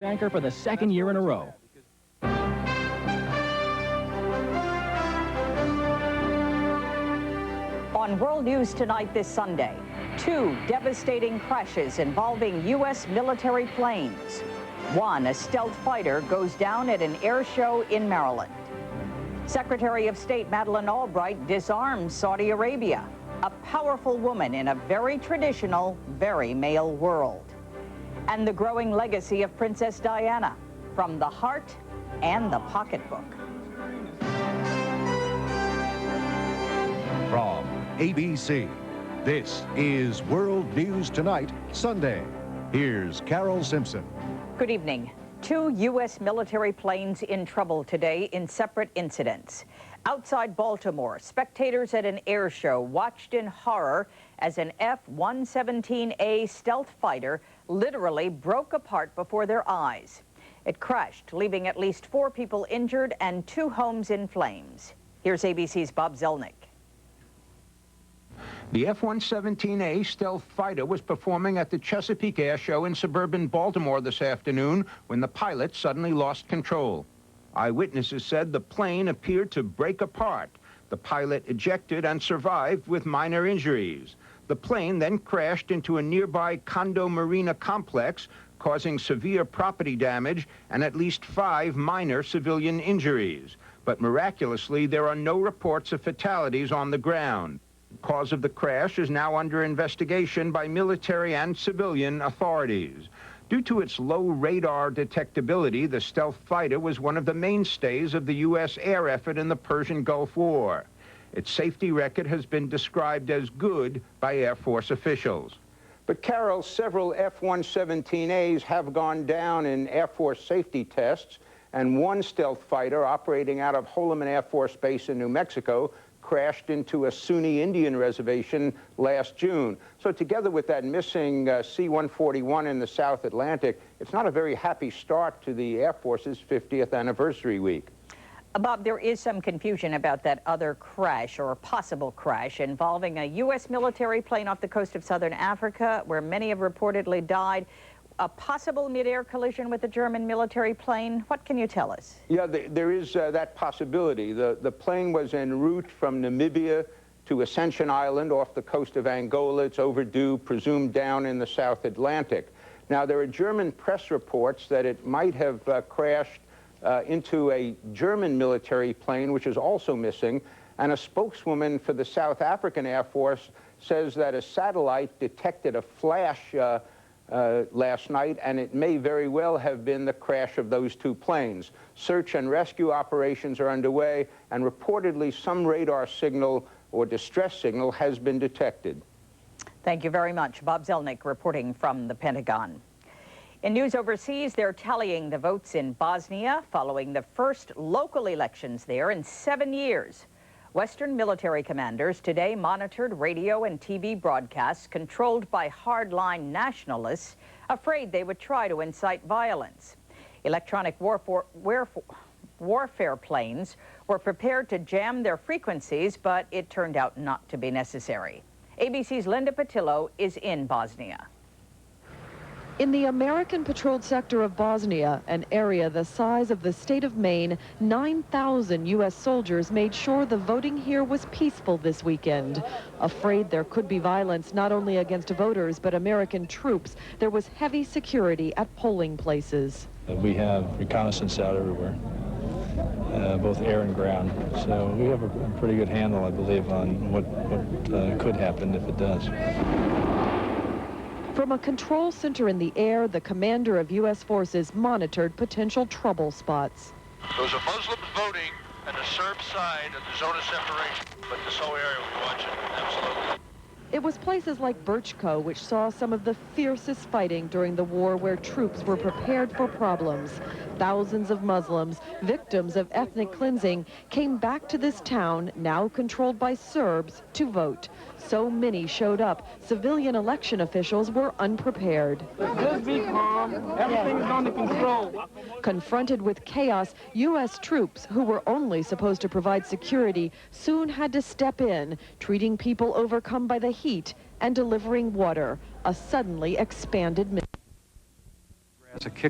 anchor for the second year in a row. On World News Tonight this Sunday, 2 devastating crashes involving U.S. military planes. One, a stealth fighter, goes down at an air show in Maryland. Secretary of State Madeleine Albright disarms Saudi Arabia, a powerful woman in a very traditional, very male world. And the growing legacy of Princess Diana, from the heart and the pocketbook. From ABC, this is World News Tonight, Sunday. Here's Carole Simpson. Good evening. 2 U.S. military planes in trouble today in separate incidents. Outside Baltimore, spectators at an air show watched in horror as an F-117A stealth fighter literally broke apart before their eyes. It crashed, leaving at least 4 people injured and 2 homes in flames. Here's ABC's Bob Zelnick. The F-117A stealth fighter was performing at the Chesapeake Air Show in suburban Baltimore this afternoon when the pilot suddenly lost control. Eyewitnesses said the plane appeared to break apart. The pilot ejected and survived with minor injuries. The plane then crashed into a nearby condo marina complex, causing severe property damage and at least 5 minor civilian injuries. But miraculously, there are no reports of fatalities on the ground. The cause of the crash is now under investigation by military and civilian authorities. Due to its low radar detectability, the stealth fighter was one of the mainstays of the U.S. air effort in the Persian Gulf War. Its safety record has been described as good by Air Force officials. But, Carole, several F-117As have gone down in Air Force safety tests, and one stealth fighter operating out of Holloman Air Force Base in New Mexico crashed into a Sunni Indian reservation last June. So together with that missing C-141 in the South Atlantic, it's not a very happy start to the Air Force's 50th anniversary week. Bob, there is some confusion about that other crash or possible crash involving a U.S. military plane off the coast of southern Africa, where many have reportedly died. A possible mid-air collision with a German military plane. What can you tell us? Yeah, there is that possibility. The plane was en route from Namibia to Ascension Island off the coast of Angola. It's overdue, presumed down in the South Atlantic. Now, there are German press reports that it might have crashed into a German military plane, which is also missing, and a spokeswoman for the South African Air Force says that a satellite detected a flash last night, and it may very well have been the crash of those 2 planes. Search and rescue operations are underway, and reportedly some radar signal or distress signal has been detected. Thank you very much. Bob Zelnick reporting from the Pentagon. In news overseas, they're tallying the votes in Bosnia following the first local elections there in 7 years. Western military commanders today monitored radio and TV broadcasts controlled by hardline nationalists, afraid they would try to incite violence. Electronic warfare planes were prepared to jam their frequencies, but it turned out not to be necessary. ABC's Linda Patillo is in Bosnia. In the American-patrolled sector of Bosnia, an area the size of the state of Maine, 9,000 U.S. soldiers made sure the voting here was peaceful this weekend. Afraid there could be violence not only against voters but American troops, there was heavy security at polling places. We have reconnaissance out everywhere, both air and ground. So we have a pretty good handle, I believe, on what could happen if it does. From a control center in the air, the commander of U.S. forces monitored potential trouble spots. Those are Muslims voting on the Serb side of the zone of separation, but this whole area we watch it, absolutely. It was places like Birchko which saw some of the fiercest fighting during the war, where troops were prepared for problems. Thousands of Muslims, victims of ethnic cleansing, came back to this town, now controlled by Serbs, to vote. So many showed up, civilian election officials were unprepared. Just be calm. Everything's under control. Confronted with chaos, U.S. troops, who were only supposed to provide security, soon had to step in, treating people overcome by the heat and delivering water, a suddenly expanded mission. As a kick